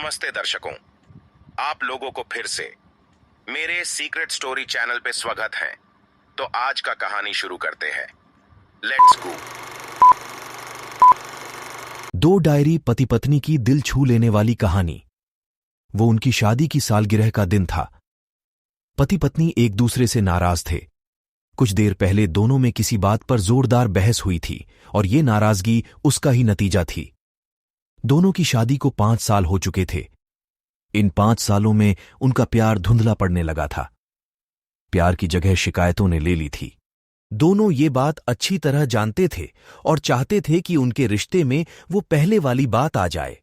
नमस्ते दर्शकों, आप लोगों को फिर से मेरे सीक्रेट स्टोरी चैनल पे स्वागत है। तो आज का कहानी शुरू करते हैं। Let's go. दो डायरी पति पत्नी की दिल छू लेने वाली कहानी। वो उनकी शादी की सालगिरह का दिन था। पति पत्नी एक दूसरे से नाराज थे। कुछ देर पहले दोनों में किसी बात पर जोरदार बहस हुई थी और ये नाराजगी उसका ही नतीजा थी। दोनों की शादी को 5 साल हो चुके थे। इन 5 सालों में उनका प्यार धुंधला पड़ने लगा था। प्यार की जगह शिकायतों ने ले ली थी। दोनों ये बात अच्छी तरह जानते थे और चाहते थे कि उनके रिश्ते में वो पहले वाली बात आ जाए,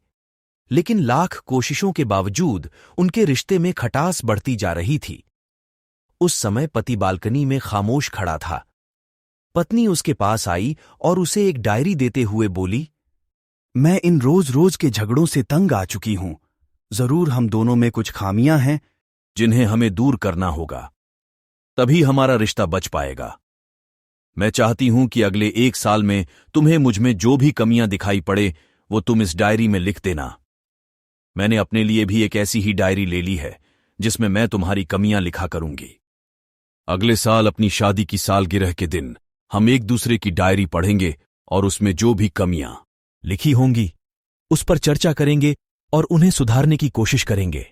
लेकिन लाख कोशिशों के बावजूद उनके रिश्ते में खटास बढ़ती जा रही थी। उस समय पति बालकनी में खामोश खड़ा था। पत्नी उसके पास आई और उसे एक डायरी देते हुए बोली, मैं इन रोज रोज के झगड़ों से तंग आ चुकी हूं। जरूर हम दोनों में कुछ खामियां हैं जिन्हें हमें दूर करना होगा, तभी हमारा रिश्ता बच पाएगा। मैं चाहती हूं कि अगले 1 साल में तुम्हें मुझ में जो भी कमियां दिखाई पड़े वो तुम इस डायरी में लिख देना। मैंने अपने लिए भी एक ऐसी ही डायरी ले ली है जिसमें मैं तुम्हारी कमियां लिखा करूंगी। अगले साल अपनी शादी की सालगिरह के दिन हम एक दूसरे की डायरी पढ़ेंगे और उसमें जो भी कमियां लिखी होंगी उस पर चर्चा करेंगे और उन्हें सुधारने की कोशिश करेंगे।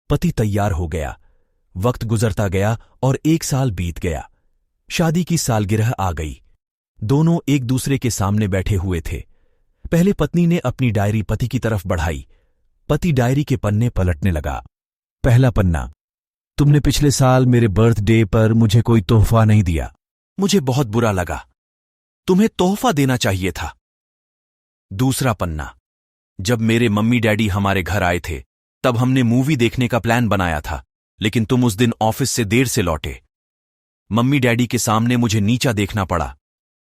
पति तैयार हो गया। वक्त गुजरता गया और 1 साल बीत गया। शादी की सालगिरह आ गई। दोनों एक दूसरे के सामने बैठे हुए थे। पहले पत्नी ने अपनी डायरी पति की तरफ बढ़ाई। पति डायरी के पन्ने पलटने लगा। पहला पन्ना, तुमने पिछले साल मेरे बर्थडे पर मुझे कोई तोहफा नहीं दिया। मुझे बहुत बुरा लगा। तुम्हें तोहफा देना चाहिए था। दूसरा पन्ना, जब मेरे मम्मी डैडी हमारे घर आए थे तब हमने मूवी देखने का प्लान बनाया था, लेकिन तुम उस दिन ऑफिस से देर से लौटे। मम्मी डैडी के सामने मुझे नीचा देखना पड़ा।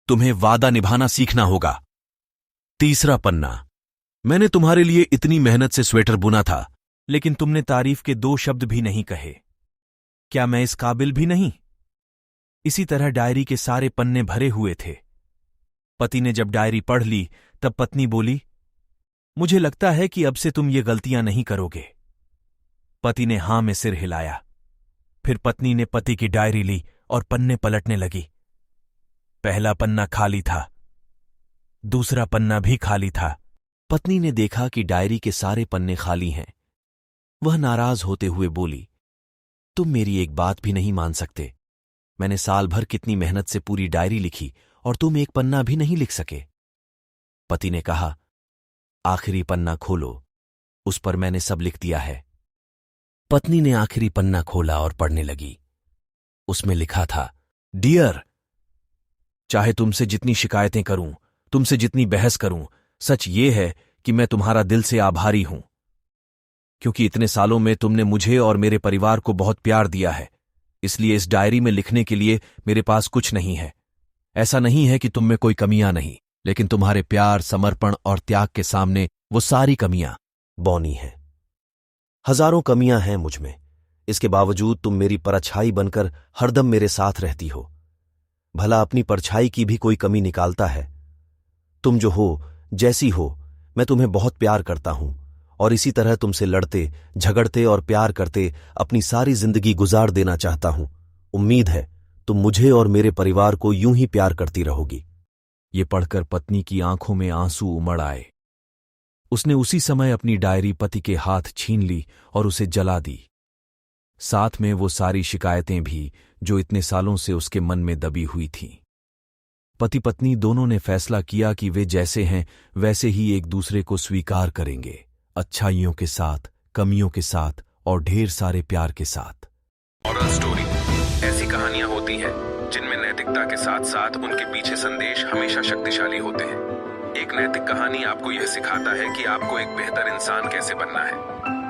तुम्हें वादा निभाना सीखना होगा। तीसरा पन्ना, मैंने तुम्हारे लिए इतनी मेहनत से स्वेटर बुना था, लेकिन तुमने तारीफ के 2 शब्द भी नहीं कहे। क्या मैं इस काबिल भी नहीं? इसी तरह डायरी के सारे पन्ने भरे हुए थे। पति ने जब डायरी पढ़ ली तब पत्नी बोली, मुझे लगता है कि अब से तुम ये गलतियां नहीं करोगे। पति ने हां में सिर हिलाया। फिर पत्नी ने पति की डायरी ली और पन्ने पलटने लगी। पहला पन्ना खाली था। दूसरा पन्ना भी खाली था। पत्नी ने देखा कि डायरी के सारे पन्ने खाली हैं। वह नाराज होते हुए बोली, तुम मेरी एक बात भी नहीं मान सकते। मैंने साल भर कितनी मेहनत से पूरी डायरी लिखी और तुम एक पन्ना भी नहीं लिख सके। पति ने कहा, आखिरी पन्ना खोलो, उस पर मैंने सब लिख दिया है। पत्नी ने आखिरी पन्ना खोला और पढ़ने लगी। उसमें लिखा था, डियर, चाहे तुमसे जितनी शिकायतें करूं, तुमसे जितनी बहस करूं, सच ये है कि मैं तुम्हारा दिल से आभारी हूं, क्योंकि इतने सालों में तुमने मुझे और मेरे परिवार को बहुत प्यार दिया है। इसलिए इस डायरी में लिखने के लिए मेरे पास कुछ नहीं है। ऐसा नहीं है कि तुम में कोई कमियां नहीं, लेकिन तुम्हारे प्यार, समर्पण और त्याग के सामने वो सारी कमियां बौनी हैं। हजारों कमियां हैं मुझ में, इसके बावजूद तुम मेरी परछाई बनकर हरदम मेरे साथ रहती हो। भला अपनी परछाई की भी कोई कमी निकालता है? तुम जो हो, जैसी हो, मैं तुम्हें बहुत प्यार करता हूं और इसी तरह तुमसे लड़ते, झगड़ते और प्यार करते अपनी सारी जिंदगी गुजार देना चाहता हूं। उम्मीद है तुम मुझे और मेरे परिवार को यूं ही प्यार करती रहोगी। ये पढ़कर पत्नी की आंखों में आंसू उमड़ आए। उसने उसी समय अपनी डायरी पति के हाथ छीन ली और उसे जला दी। साथ में वो सारी शिकायतें भी जो इतने सालों से उसके मन में दबी हुई थीं। पति पत्नी दोनों ने फैसला किया कि वे जैसे हैं वैसे ही एक दूसरे को स्वीकार करेंगे, अच्छाइयों के साथ, कमियों के साथ और ढेर सारे प्यार के साथ। मॉरल स्टोरी, ऐसी कहानियां होती हैं जिनमें नैतिकता के साथ साथ उनके पीछे संदेश हमेशा शक्तिशाली होते हैं। एक नैतिक कहानी आपको यह सिखाता है कि आपको एक बेहतर इंसान कैसे बनना है।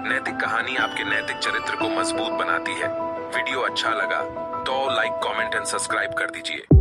नैतिक कहानी आपके नैतिक चरित्र को मजबूत बनाती है। वीडियो अच्छा लगा तो लाइक, कमेंट एंड सब्सक्राइब कर दीजिए।